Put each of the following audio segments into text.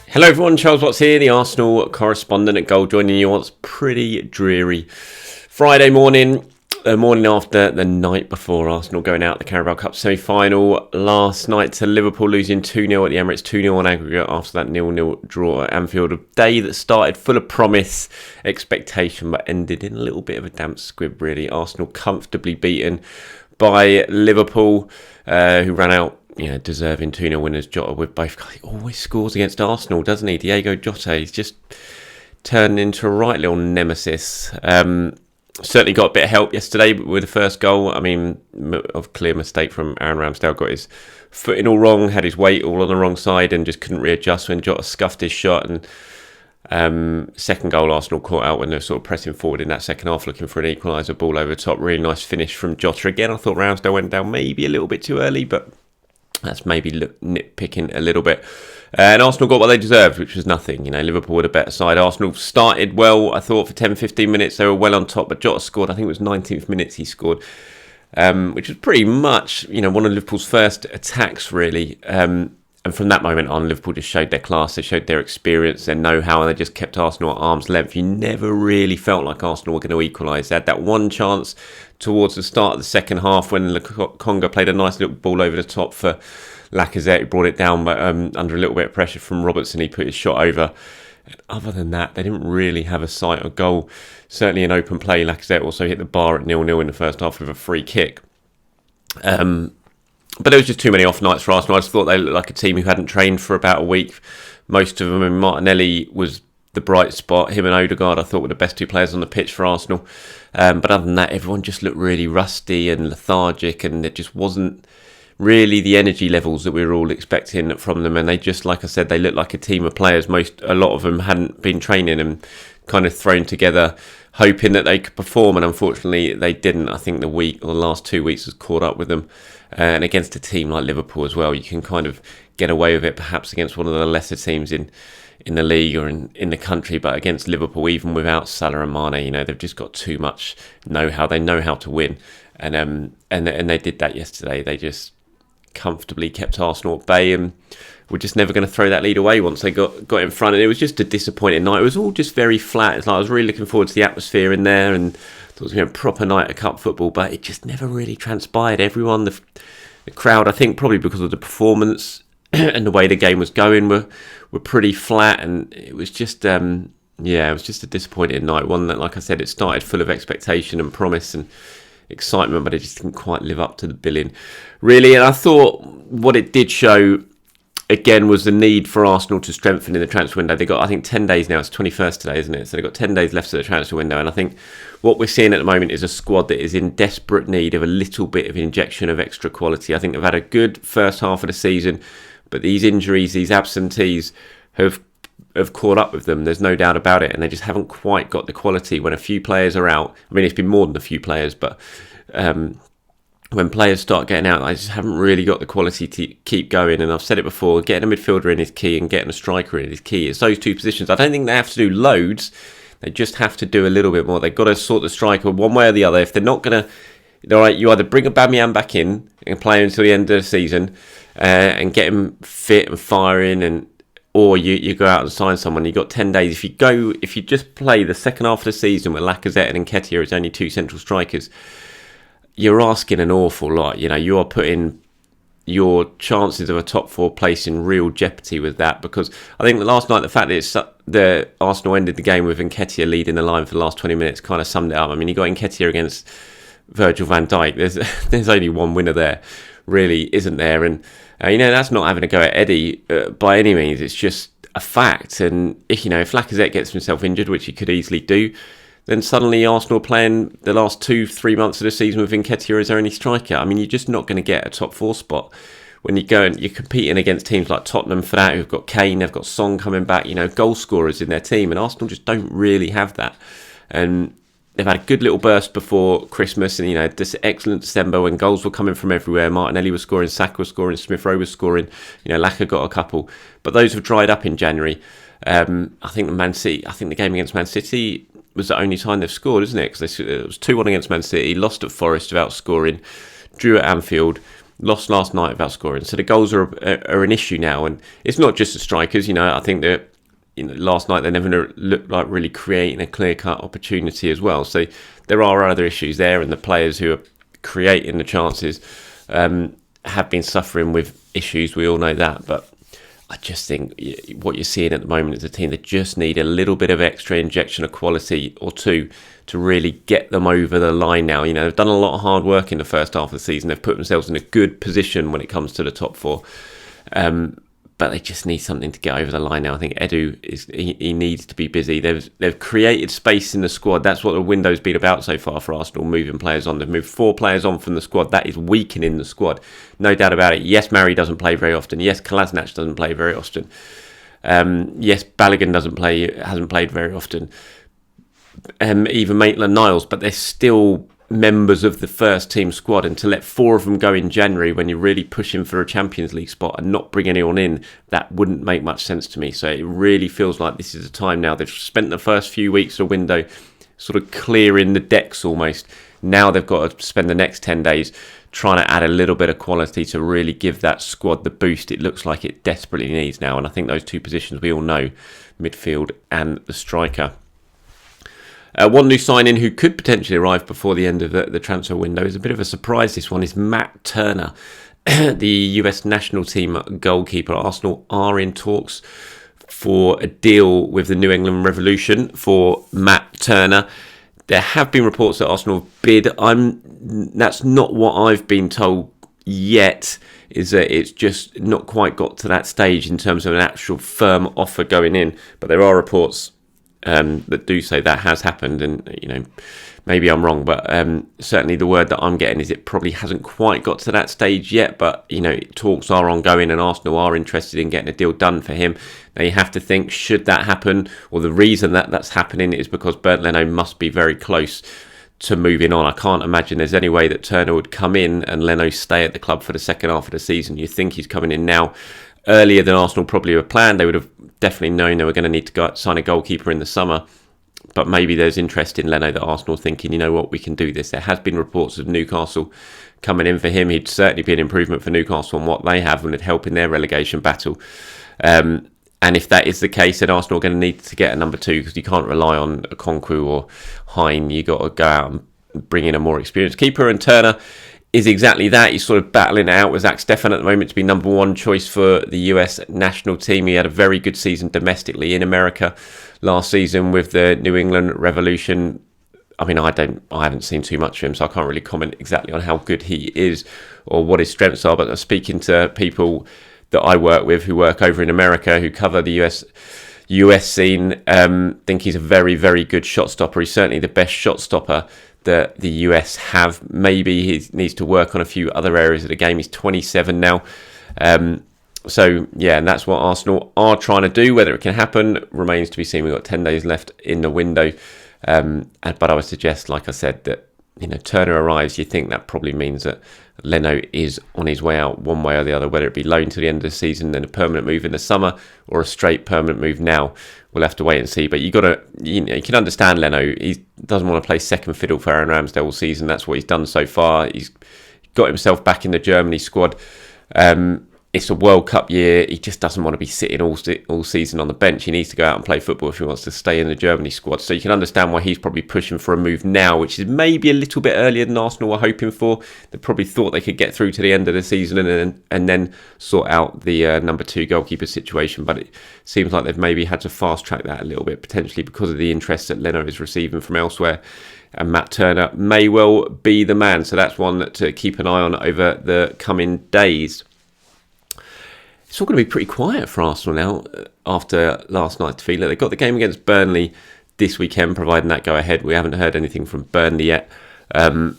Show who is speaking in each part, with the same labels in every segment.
Speaker 1: Hello everyone, Charles Watts here, the Arsenal correspondent at Goal, joining you on what's pretty dreary Friday morning, the morning after the night before Arsenal going out the Carabao Cup semi-final last night to Liverpool, losing 2-0 at the Emirates, 2-0 on aggregate after that 0-0 draw at Anfield. A day that started full of promise, expectation, but ended in a little bit of a damp squib really. Arsenal comfortably beaten by Liverpool, who ran out deserving 2-0 winners. Jota with both. He always scores against Arsenal, doesn't he? Diego Jota, he's just turned into a right little nemesis. Certainly got a bit of help yesterday with the first goal. I mean, a clear mistake from Aaron Ramsdale. Got his footing all wrong, had his weight all on the wrong side and just couldn't readjust when Jota scuffed his shot. And second goal, Arsenal caught out when they were sort of pressing forward in that second half, looking for an equaliser, ball over the top. Really nice finish from Jota. Again, I thought Ramsdale went down maybe a little bit too early, but that's maybe nitpicking a little bit. And Arsenal got what they deserved, which was nothing. Liverpool were the better side. Arsenal started well, I thought, for 10-15 minutes. They were well on top, but Jota scored. I think it was 19th minutes he scored, which was pretty much, one of Liverpool's first attacks, really. And from that moment on, Liverpool just showed their class. They showed their experience, their know-how, and they just kept Arsenal at arm's length. You never really felt like Arsenal were going to equalise. They had that one chance towards the start of the second half when Conga played a nice little ball over the top for Lacazette, who brought it down, but under a little bit of pressure from Robertson, he put his shot over. And other than that, they didn't really have a sight of goal. Certainly in open play, Lacazette also hit the bar at 0-0 in the first half with a free kick. But there was just too many off nights for Arsenal. I just thought they looked like a team who hadn't trained for about a week. Most of them, and Martinelli was the bright spot. Him and Odegaard, I thought, were the best two players on the pitch for Arsenal. But other than that, everyone just looked really rusty and lethargic, and it just wasn't really the energy levels that we were all expecting from them. And they just, like I said, they looked like a team of players. A lot of them hadn't been training and kind of thrown together, hoping that they could perform, and unfortunately they didn't. I think the last 2 weeks has caught up with them. And against a team like Liverpool as well, you can kind of get away with it, perhaps against one of the lesser teams in the league or in the country, but against Liverpool, even without Salah and Mane, they've just got too much know-how. They know how to win, and they did that yesterday. They just comfortably kept Arsenal at bay, and were just never going to throw that lead away once they got in front. And it was just a disappointing night. It was all just very flat. It's like I was really looking forward to the atmosphere in there, and it was a proper night of cup football, but it just never really transpired. Everyone, the crowd, I think probably because of the performance and the way the game was going, were pretty flat, and it was just it was just a disappointing night. One that, like I said, it started full of expectation and promise and excitement, but it just didn't quite live up to the billing, really. And I thought what it did show again was the need for Arsenal to strengthen in the transfer window. They got, I think, 10 days now. It's 21st today, isn't it? So they've got 10 days left of the transfer window. And I think what we're seeing at the moment is a squad that is in desperate need of a little bit of injection of extra quality. I think they've had a good first half of the season, but these injuries, these absentees have caught up with them. There's no doubt about it. And they just haven't quite got the quality when a few players are out. I mean, it's been more than a few players, but when players start getting out, I just haven't really got the quality to keep going. And I've said it before, getting a midfielder in is key and getting a striker in is key. It's those two positions. I don't think they have to do loads. They just have to do a little bit more. They've got to sort the striker one way or the other. If they're not going to, all right, you either bring Aubameyang back in and play him until the end of the season and get him fit and firing, or you go out and sign someone. You've got 10 days. If you just play the second half of the season with Lacazette and Nketiah as only two central strikers, you're asking an awful lot. You are putting your chances of a top four place in real jeopardy with that, because I think last night the fact that Arsenal ended the game with Nketiah leading the line for the last 20 minutes kind of summed it up. I mean, you got Nketiah against Virgil van Dijk. There's only one winner there, really, isn't there? And that's not having a go at Eddie by any means. It's just a fact. And if Lacazette gets himself injured, which he could easily do, then suddenly Arsenal playing the last 2-3 months of the season with Nketiah as their only striker. I mean, you're just not going to get a top four spot when you go and you're competing against teams like Tottenham for that, who've got Kane, they've got Son coming back, goal scorers in their team, and Arsenal just don't really have that. And they've had a good little burst before Christmas, and this excellent December when goals were coming from everywhere. Martinelli was scoring, Saka was scoring, Smith Rowe was scoring, Laka got a couple, but those have dried up in January. I think the game against Man City was the only time they've scored, isn't it? Because it was 2-1 against Man City, lost at Forest without scoring, drew at Anfield, lost last night without scoring. So the goals are an issue now, and it's not just the strikers. I think that last night they never looked like really creating a clear-cut opportunity as well. So there are other issues there, and the players who are creating the chances have been suffering with issues. We all know that, but I just think what you're seeing at the moment is a team that just need a little bit of extra injection of quality or two to really get them over the line now. They've done a lot of hard work in the first half of the season. They've put themselves in a good position when it comes to the top four. But they just need something to get over the line now. I think Edu he needs to be busy. They've created space in the squad. That's what the window's been about so far for Arsenal, moving players on. They've moved 4 players on from the squad. That is weakening the squad, no doubt about it. Yes, Mari doesn't play very often. Yes, Kolasinac doesn't play very often. Yes, Balogun hasn't played very often. Even Maitland-Niles, but they're still members of the first team squad, and to let 4 of them go in January when you're really pushing for a Champions League spot and not bring anyone in, that wouldn't make much sense to me. So it really feels like this is a time now. They've spent the first few weeks of the window sort of clearing the decks almost. Now they've got to spend the next 10 days trying to add a little bit of quality to really give that squad the boost it looks like it desperately needs now. And I think those 2 positions we all know, midfield and the striker. One new signing who could potentially arrive before the end of the transfer window is a bit of a surprise. This one is Matt Turner, the US national team goalkeeper. Arsenal are in talks for a deal with the New England Revolution for Matt Turner. There have been reports that Arsenal have bid. That's not what I've been told yet, is that it's just not quite got to that stage in terms of an actual firm offer going in. But there are reports that do say that has happened, and maybe I'm wrong, but certainly the word that I'm getting is it probably hasn't quite got to that stage yet, but talks are ongoing and Arsenal are interested in getting a deal done for him. Now you have to think, should that happen, or the reason that that's happening is because Bernd Leno must be very close to moving on. I can't imagine there's any way that Turner would come in and Leno stay at the club for the second half of the season. You think he's coming in now earlier than Arsenal probably were planned. They would have definitely known they were going to need to sign a goalkeeper in the summer, but maybe there's interest in Leno that Arsenal thinking, we can do this. There has been reports of Newcastle coming in for him. He'd certainly be an improvement for Newcastle on what they have and it'd help in their relegation battle. And if that is the case, then Arsenal are going to need to get a number 2, because you can't rely on a Okonkwo or Hein. You got to go out and bring in a more experienced keeper, and Turner is exactly that. He's sort of battling it out with Zach Stefan at the moment to be number 1 choice for the US national team. He had a very good season domestically in America last season with the New England Revolution. I mean, I haven't seen too much of him, so I can't really comment exactly on how good he is or what his strengths are. But speaking to people that I work with who work over in America, who cover the US scene, think he's a very, very good shot stopper. He's certainly the best shot stopper that the US have. Maybe he needs to work on a few other areas of the game. He's 27 now. So, yeah, and that's what Arsenal are trying to do. Whether it can happen remains to be seen. We've got 10 days left in the window. But I would suggest, like I said, that Turner arrives. You think that probably means that Leno is on his way out one way or the other, whether it be loan to the end of the season, then a permanent move in the summer, or a straight permanent move now. We'll have to wait and see. But you can understand Leno. He doesn't want to play second fiddle for Aaron Ramsdale all season. That's what he's done so far. He's got himself back in the Germany squad. It's a World Cup year. He just doesn't want to be sitting all season on the bench. He needs to go out and play football if he wants to stay in the Germany squad. So you can understand why he's probably pushing for a move now, which is maybe a little bit earlier than Arsenal were hoping for. They probably thought they could get through to the end of the season and then sort out the number 2 goalkeeper situation. But it seems like they've maybe had to fast track that a little bit, potentially because of the interest that Leno is receiving from elsewhere. And Matt Turner may well be the man. So that's one to keep an eye on over the coming days. It's all going to be pretty quiet for Arsenal now after last night's defeat. They've got the game against Burnley this weekend, providing that go ahead. We haven't heard anything from Burnley yet. They've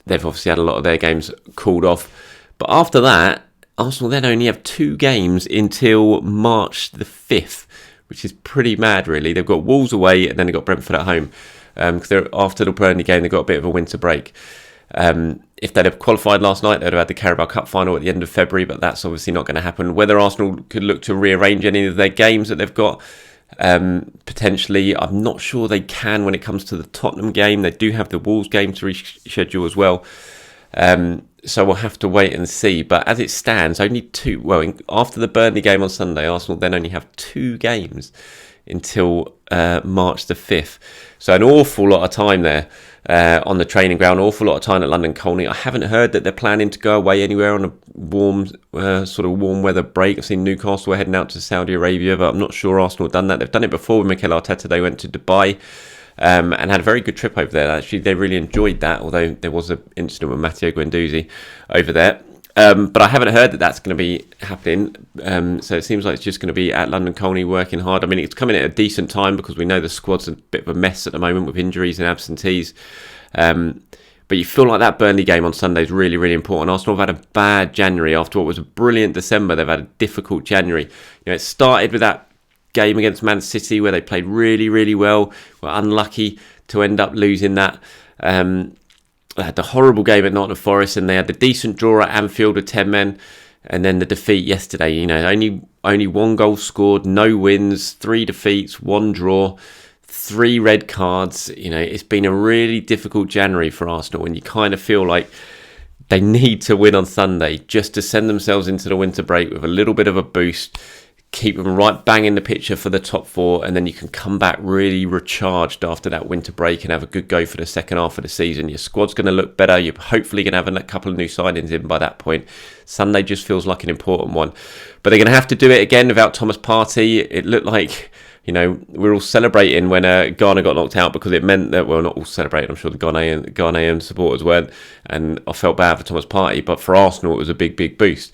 Speaker 1: obviously had a lot of their games called off. But after that, Arsenal then only have 2 games until March the 5th, which is pretty mad, really. They've got Wolves away and then they've got Brentford at home. Because after the Burnley game, they've got a bit of a winter break. If they'd have qualified last night, they'd have had the Carabao Cup final at the end of February, but that's obviously not going to happen. Whether Arsenal could look to rearrange any of their games that they've got, potentially, I'm not sure they can when it comes to the Tottenham game. They do have the Wolves game to reschedule as well. So we'll have to wait and see. But as it stands, only two. Well, after the Burnley game on Sunday, Arsenal then only have 2 games until March the 5th. So an awful lot of time there on the training ground, an awful lot of time at London Colney. I haven't heard that they're planning to go away anywhere on a warm weather break. I've seen Newcastle are heading out to Saudi Arabia, but I'm not sure Arsenal have done that. They've done it before with Mikel Arteta. They went to Dubai and had a very good trip over there. Actually, they really enjoyed that, although there was an incident with Matteo Guendouzi over there. But I haven't heard that that's going to be happening. So it seems like it's just going to be at London Colney working hard. I mean, it's coming at a decent time because we know the squad's a bit of a mess at the moment with injuries and absentees. But you feel like that Burnley game on Sunday is really, really important. Arsenal have had a bad January after what was a brilliant December. They've had a difficult January. It started with that game against Man City where they played really, really well. Were unlucky to end up losing that. They had the horrible game at Nottingham Forest, and they had the decent draw at Anfield with 10 men, and then the defeat yesterday. Only 1 goal scored, no wins, 3 defeats, 1 draw, 3 red cards. It's been a really difficult January for Arsenal, and you kind of feel like they need to win on Sunday just to send themselves into the winter break with a little bit of a boost. Keep them right bang in the picture for the top 4, and then you can come back really recharged after that winter break and have a good go for the second half of the season. Your squad's going to look better. You're hopefully going to have a couple of new signings in by that point. Sunday just feels like an important one. But they're going to have to do it again without Thomas Partey. It looked like, we're all celebrating when Ghana got knocked out because it meant that, well, not all celebrating, I'm sure the Ghanaian supporters weren't, and I felt bad for Thomas Partey, but for Arsenal it was a big, big boost.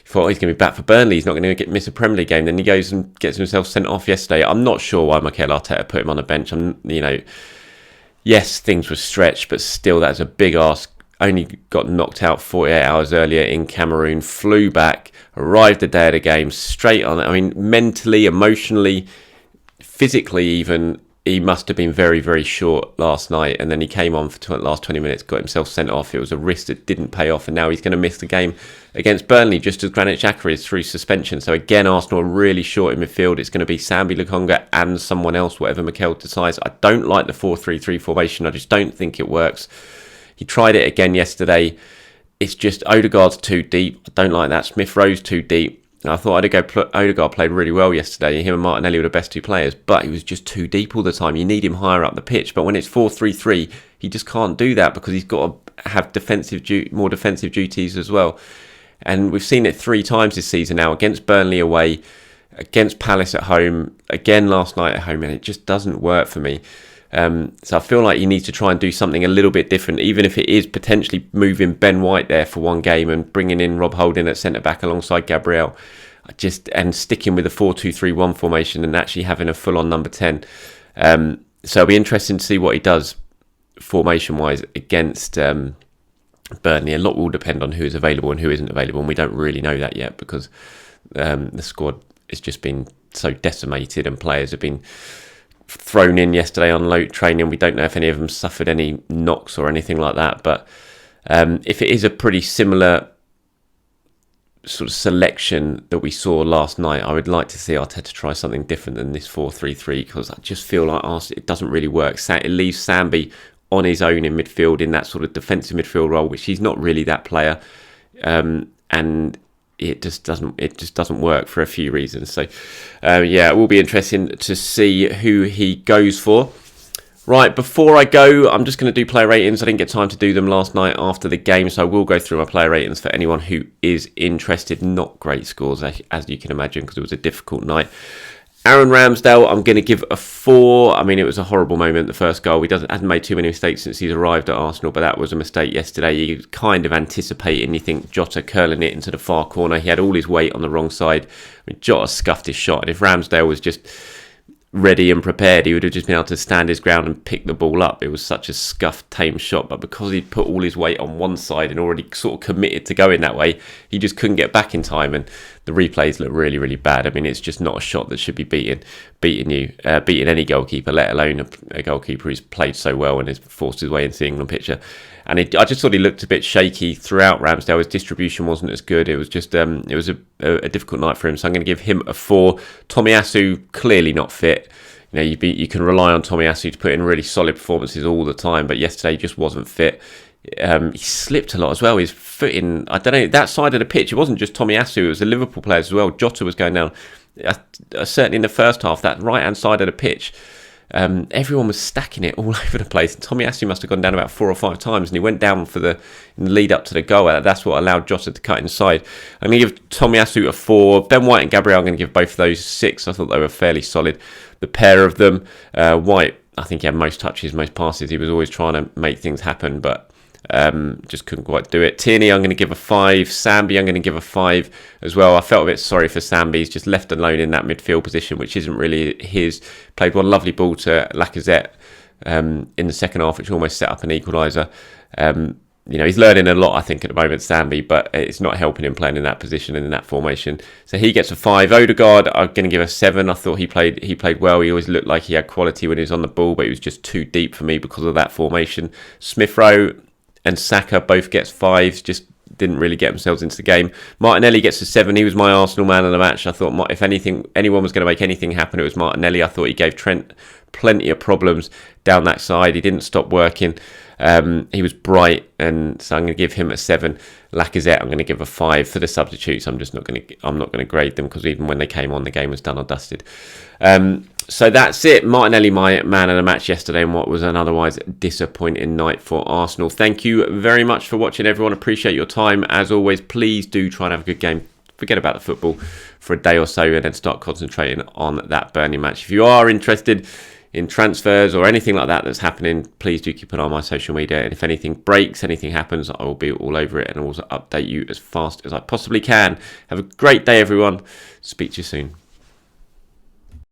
Speaker 1: Thought he's going to be back for Burnley. He's not going to miss a Premier League game. Then he goes and gets himself sent off yesterday. I'm not sure why Mikel Arteta put him on the bench. Yes, things were stretched, but still, that's a big ask. Only got knocked out 48 hours earlier in Cameroon. Flew back, arrived the day of the game, straight on. I mean, mentally, emotionally, physically, even. He must have been very, very short last night, and then he came on for the last 20 minutes, got himself sent off. It was a risk that didn't pay off, and now he's going to miss the game against Burnley, just as Granit Xhaka is through suspension. So again, Arsenal are really short in midfield. It's going to be Sambi Lokonga and someone else, whatever Mikel decides. I don't like the 4-3-3 formation. I just don't think it works. He tried it again yesterday. It's just Odegaard's too deep. I don't like that. Smith Rowe's too deep. I thought Odegaard played really well yesterday. Him and Martinelli were the best 2 players, but he was just too deep all the time. You need him higher up the pitch, but when it's 4-3-3, he just can't do that because he's got to have more defensive duties as well. And we've seen it 3 times this season now, against Burnley away, against Palace at home, again last night at home, and it just doesn't work for me. So I feel like he needs to try and do something a little bit different, even if it is potentially moving Ben White there for 1 game and bringing in Rob Holding at centre-back alongside Gabriel, and sticking with the 4-2-3-1 formation and actually having a full-on number 10. So it'll be interesting to see what he does formation-wise against Burnley. A lot will depend on who is available and who isn't available, and we don't really know that yet because the squad has just been so decimated and players have been thrown in yesterday on load training. We don't know if any of them suffered any knocks or anything like that, but if it is a pretty similar sort of selection that we saw last night, I would like to see Arteta try something different than this 4-3-3, because I just feel like it doesn't really work. It leaves Sambi on his own in midfield in that sort of defensive midfield role, which he's not really that player, and it just doesn't work for a few reasons. So it will be interesting to see who he goes for. Right, before I go, I'm just going to do player ratings. I didn't get time to do them last night after the game, so I will go through my player ratings for anyone who is interested. Not great scores, as you can imagine, because it was a difficult night. Aaron Ramsdale, I'm going to give a 4. I mean, it was a horrible moment, the first goal. He hasn't made too many mistakes since he's arrived at Arsenal, but that was a mistake yesterday. You kind of anticipating, you think Jota curling it into the far corner. He had all his weight on the wrong side. I mean, Jota scuffed his shot, and if Ramsdale was just ready and prepared, he would have just been able to stand his ground and pick the ball up. It was such a scuffed, tame shot, but because he'd put all his weight on one side and already sort of committed to going that way, he just couldn't get back in time, and the replays look really, really bad. I mean, it's just not a shot that should be beating any goalkeeper, let alone a goalkeeper who's played so well and has forced his way into the England picture. And I just thought he looked a bit shaky throughout. Ramsdale, his distribution wasn't as good. It was just it was a difficult night for him. So I'm going to give him a 4. Tomiyasu, clearly not fit. You can rely on Tomiyasu to put in really solid performances all the time, but yesterday he just wasn't fit. He slipped a lot as well. His footing, I don't know, that side of the pitch, it wasn't just Tomiyasu, it was the Liverpool players as well. Jota was going down. Certainly in the first half, that right-hand side of the pitch, everyone was stacking it all over the place. And Tomiyasu must have gone down about 4 or 5 times, and he went down in the lead up to the goal. That's what allowed Jota to cut inside. I'm going to give Tomiyasu a 4. Ben White and Gabriel, I'm going to give both of those 6. I thought they were fairly solid, the pair of them. White, I think he had most touches, most passes. He was always trying to make things happen, but just couldn't quite do it. Tierney, I'm going to give a 5. Sambi, I'm going to give a 5 as well. I felt a bit sorry for Sambi. He's just left alone in that midfield position, which isn't really his. Played one lovely ball to Lacazette in the second half, which almost set up an equaliser. He's learning a lot, I think, at the moment, Sambi, but it's not helping him playing in that position and in that formation. So he gets a 5. Odegaard, I'm going to give a 7. I thought he played well. He always looked like he had quality when he was on the ball, but he was just too deep for me because of that formation. Smith Rowe and Saka both gets 5s, just didn't really get themselves into the game. Martinelli gets a 7. He was my Arsenal man of the match. I thought if anyone was going to make anything happen, it was Martinelli. I thought he gave Trent plenty of problems down that side. He didn't stop working. He was bright, and so I'm going to give him a 7. Lacazette, I'm going to give a 5 for the substitutes. I'm not going to grade them because even when they came on, the game was done or dusted. So that's it. Martinelli, my man of the match yesterday, and what was an otherwise disappointing night for Arsenal. Thank you very much for watching, everyone. Appreciate your time. As always, please do try and have a good game. Forget about the football for a day or so and then start concentrating on that Burnley match. If you are interested in transfers or anything like that that's happening, please do keep an eye on my social media. And if anything breaks, anything happens, I will be all over it and also update you as fast as I possibly can. Have a great day, everyone. Speak to you soon.